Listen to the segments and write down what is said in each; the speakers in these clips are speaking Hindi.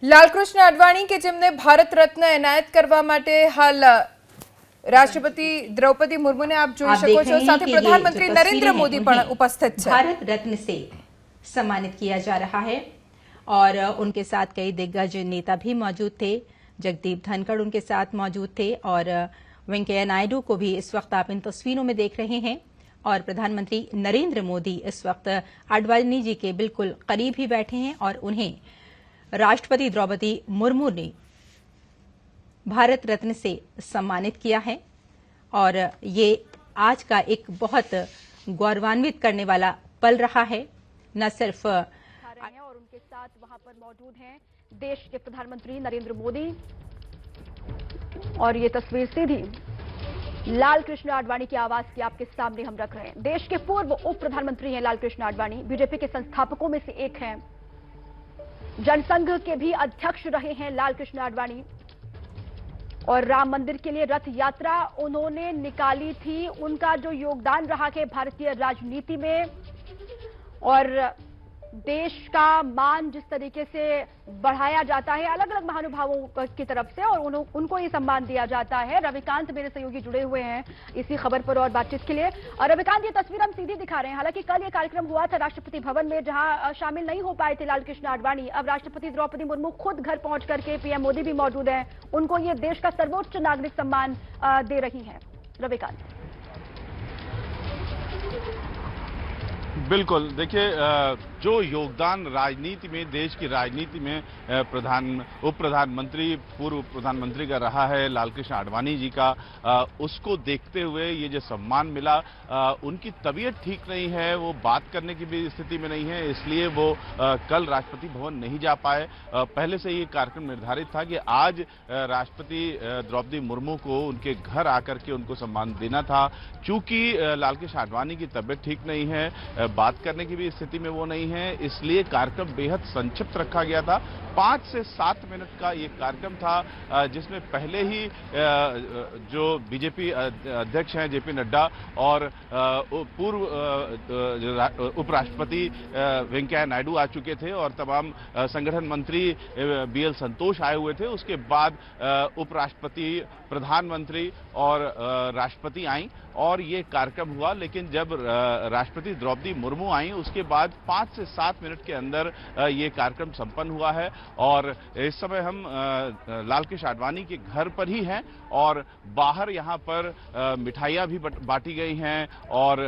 લાલકૃષ્ણ અડવાણી કે જેમને ભારત રત્ન એનાયત કરવા માટે હાલ રાષ્ટ્રપતિ દ્રૌપદી મુર્મુને આપ જોઈ શકો છો, સાથે પ્રધાનમંત્રી નરેન્દ્ર મોદી પણ ઉપસ્થિત છે। भारत रत्न से सम्मानित किया जा रहा है और उनके साथ कई दिग्गज नेता भी मौजूद थे। जगदीप धनखड़ उनके साथ मौजूद थे और वेंकैया नायडू को भी इस वक्त आप इन तस्वीरों में देख रहे हैं। और प्रधानमंत्री नरेंद्र मोदी इस वक्त आडवाणी जी के बिल्कुल करीब ही बैठे हैं और उन्हें राष्ट्रपति द्रौपदी मुर्मू ने भारत रत्न से सम्मानित किया है। और ये आज का एक बहुत गौरवान्वित करने वाला पल रहा है। न सिर्फ और उनके साथ वहां पर मौजूद हैं देश के प्रधानमंत्री नरेंद्र मोदी, और ये तस्वीर सीधी लालकृष्ण आडवाणी की आवाज की आपके सामने हम रख रहे हैं। देश के पूर्व उप प्रधानमंत्री हैं लालकृष्ण आडवाणी, बीजेपी के संस्थापकों में से एक हैं, जनसंघ के भी अध्यक्ष रहे हैं लालकृष्ण आडवाणी। और राम मंदिर के लिए रथ यात्रा उन्होंने निकाली थी। उनका जो योगदान रहा है भारतीय राजनीति में और देश का मान जिस तरीके से बढ़ाया जाता है अलग अलग महानुभावों की तरफ से, और उनको ये सम्मान दिया जाता है। रविकांत मेरे सहयोगी जुड़े हुए हैं इसी खबर पर और बातचीत के लिए। और रविकांत, ये तस्वीर हम सीधी दिखा रहे हैं। हालांकि कल ये कार्यक्रम हुआ था राष्ट्रपति भवन में, जहां शामिल नहीं हो पाए थे लालकृष्ण आडवाणी। अब राष्ट्रपति द्रौपदी मुर्मू खुद घर पहुंच करके, पीएम मोदी भी मौजूद हैं, उनको ये देश का सर्वोच्च नागरिक सम्मान दे रही हैं। रविकांत, बिल्कुल, देखिए जो योगदान राजनीति में, देश की राजनीति में उप प्रधानमंत्री, पूर्व प्रधानमंत्री का रहा है लालकृष्ण आडवाणी जी का, उसको देखते हुए ये जो सम्मान मिला। उनकी तबीयत ठीक नहीं है, वो बात करने की भी स्थिति में नहीं है, इसलिए वो कल राष्ट्रपति भवन नहीं जा पाए। पहले से ये कार्यक्रम निर्धारित था कि आज राष्ट्रपति द्रौपदी मुर्मू को उनके घर आकर के उनको सम्मान देना था। चूंकि लालकृष्ण आडवाणी की तबीयत ठीक नहीं है, बात करने की भी स्थिति में वो नहीं है, इसलिए कार्यक्रम बेहद संक्षिप्त रखा गया था। 5 से 7 मिनट का ये कार्यक्रम था, जिसमें पहले ही जो बीजेपी अध्यक्ष हैं जेपी नड्डा और पूर्व उपराष्ट्रपति वेंकैया नायडू आ चुके थे और तमाम संगठन मंत्री बीएल संतोष आए हुए थे। उसके बाद उपराष्ट्रपति, प्रधानमंत्री और राष्ट्रपति आई और ये कार्यक्रम हुआ। लेकिन जब राष्ट्रपति द्रौपदी मुर्मू आई, उसके बाद 5 से 7 मिनट के अंदर ये कार्यक्रम संपन्न हुआ है। और इस समय हम लालकृष्ण आडवाणी के घर पर ही हैं और बाहर यहाँ पर मिठाइयाँ भी बांटी गई हैं और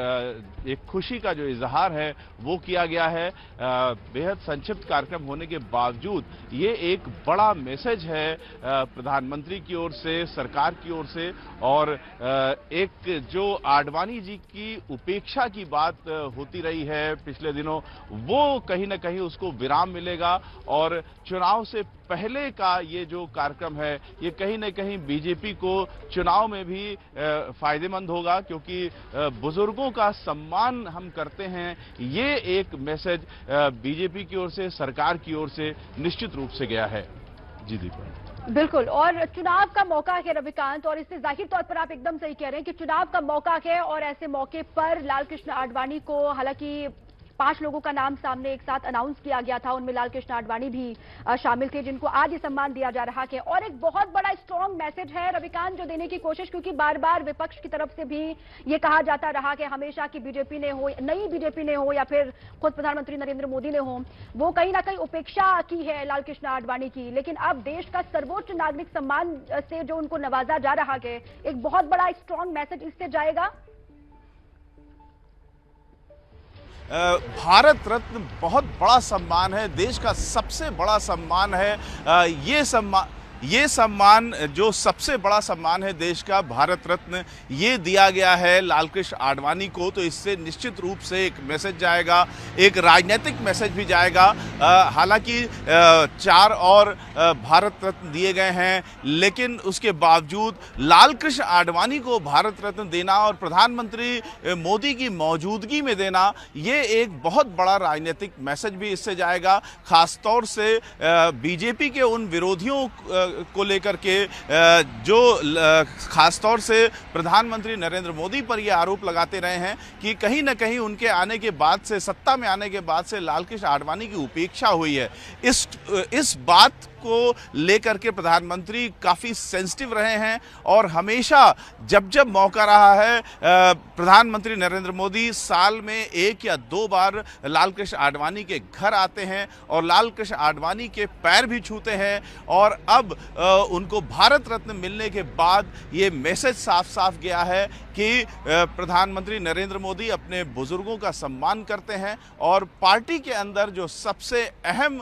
एक खुशी का जो इजहार है वो किया गया है। बेहद संक्षिप्त कार्यक्रम होने के बावजूद ये एक बड़ा मैसेज है प्रधानमंत्री की ओर से, सरकार की ओर से। और एक जो आडवाणी जी की उपेक्षा की बात होती रही है पिछले दिनों, वो कहीं ना कहीं उसको विराम मिलेगा। और चुनाव से पहले का ये जो कार्यक्रम है, ये कहीं ना कहीं बीजेपी को चुनाव में भी फायदेमंद होगा, क्योंकि बुजुर्गों का सम्मान हम करते हैं। ये एक मैसेज बीजेपी की ओर से, सरकार की ओर से निश्चित रूप से गया है। जी दीपक, बिल्कुल। और चुनाव का मौका है रविकांत, और इससे जाहिर तौर पर आप एकदम सही कह रहे हैं कि चुनाव का मौका है। और ऐसे मौके पर लालकृष्ण आडवाणी को, हालांकि 5 लोगों का नाम सामने एक साथ अनाउंस किया गया था, उनमें लालकृष्ण आडवाणी भी शामिल थे, जिनको आज ये सम्मान दिया जा रहा है। और एक बहुत बड़ा स्ट्रांग मैसेज है रविकांत जो देने की कोशिश, क्योंकि बार बार विपक्ष की तरफ से भी ये कहा जाता रहा कि हमेशा की बीजेपी ने हो, नई बीजेपी ने हो या फिर खुद प्रधानमंत्री नरेंद्र मोदी ने हो, वो कहीं ना कहीं उपेक्षा की है लालकृष्ण आडवाणी की। लेकिन अब देश का सर्वोच्च नागरिक सम्मान से जो उनको नवाजा जा रहा है, एक बहुत बड़ा स्ट्रांग मैसेज इससे जाएगा। भारत रत्न बहुत बड़ा सम्मान है, देश का सबसे बड़ा सम्मान है। ये सम्मान जो सबसे बड़ा सम्मान है देश का, भारत रत्न, ये दिया गया है लालकृष्ण आडवाणी को। तो इससे निश्चित रूप से एक मैसेज जाएगा, एक राजनीतिक मैसेज भी जाएगा। हालांकि 4 और भारत रत्न दिए गए हैं, लेकिन उसके बावजूद लालकृष्ण आडवाणी को भारत रत्न देना और प्रधानमंत्री मोदी की मौजूदगी में देना, ये एक बहुत बड़ा राजनीतिक मैसेज भी इससे जाएगा। खासतौर से बीजेपी के उन विरोधियों को लेकर के जो खासतौर से प्रधानमंत्री नरेंद्र मोदी पर ये आरोप लगाते रहे हैं कि कहीं ना कहीं उनके आने के बाद से, सत्ता में आने के बाद से लालकृष्ण आडवाणी की उपेक्षा हुई है। इस बात को लेकर के प्रधानमंत्री काफी सेंसिटिव रहे हैं और हमेशा जब जब मौका रहा है प्रधानमंत्री नरेंद्र मोदी साल में 1 या 2 बार लाल कृष्ण आडवाणी के घर आते हैं और लाल कृष्ण आडवाणी के पैर भी छूते हैं। और अब उनको भारत रत्न मिलने के बाद ये मैसेज साफ साफ गया है कि प्रधानमंत्री नरेंद्र मोदी अपने बुजुर्गों का सम्मान करते हैं और पार्टी के अंदर जो सबसे अहम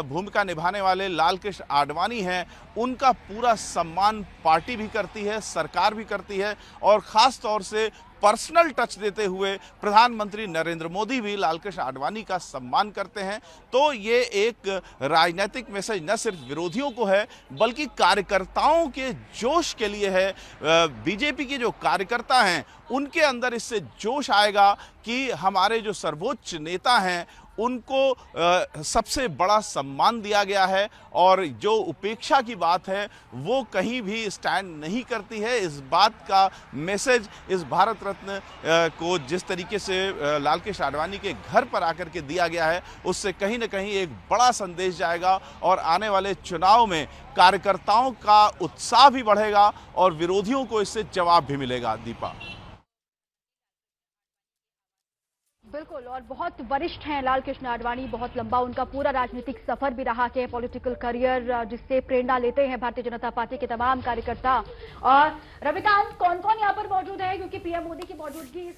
भूमिका निभाने वाले लाल कृष्ण आडवाणी हैं उनका पूरा सम्मान पार्टी भी करती है, सरकार भी करती है और खास तौर से पर्सनल टच देते हुए प्रधानमंत्री नरेंद्र मोदी भी लाल कृष्ण आडवाणी का सम्मान करते हैं। तो ये एक राजनीतिक मैसेज न सिर्फ विरोधियों को है बल्कि कार्यकर्ताओं के जोश के लिए है। बीजेपी के जो कार्यकर्ता हैं उनके अंदर इससे जोश आएगा कि हमारे जो सर्वोच्च नेता हैं उनको सबसे बड़ा सम्मान दिया गया है और जो उपेक्षा की बात है वो कहीं भी स्टैंड नहीं करती है। इस बात का मैसेज इस भारत रत्न को जिस तरीके से लाल कृष्ण आडवाणी के घर पर आकर के दिया गया है उससे कहीं ना कहीं एक बड़ा संदेश जाएगा और आने वाले चुनाव में कार्यकर्ताओं का उत्साह भी बढ़ेगा और विरोधियों को इससे जवाब भी मिलेगा। दीपा, बिल्कुल, और बहुत वरिष्ठ हैं लाल कृष्ण आडवाणी, बहुत लंबा उनका पूरा राजनीतिक सफर भी रहा है, पॉलिटिकल करियर, जिससे प्रेरणा लेते हैं भारतीय जनता पार्टी के तमाम कार्यकर्ता। और रविकांत, कौन कौन यहाँ पर मौजूद है क्योंकि पीएम मोदी की मौजूदगी इस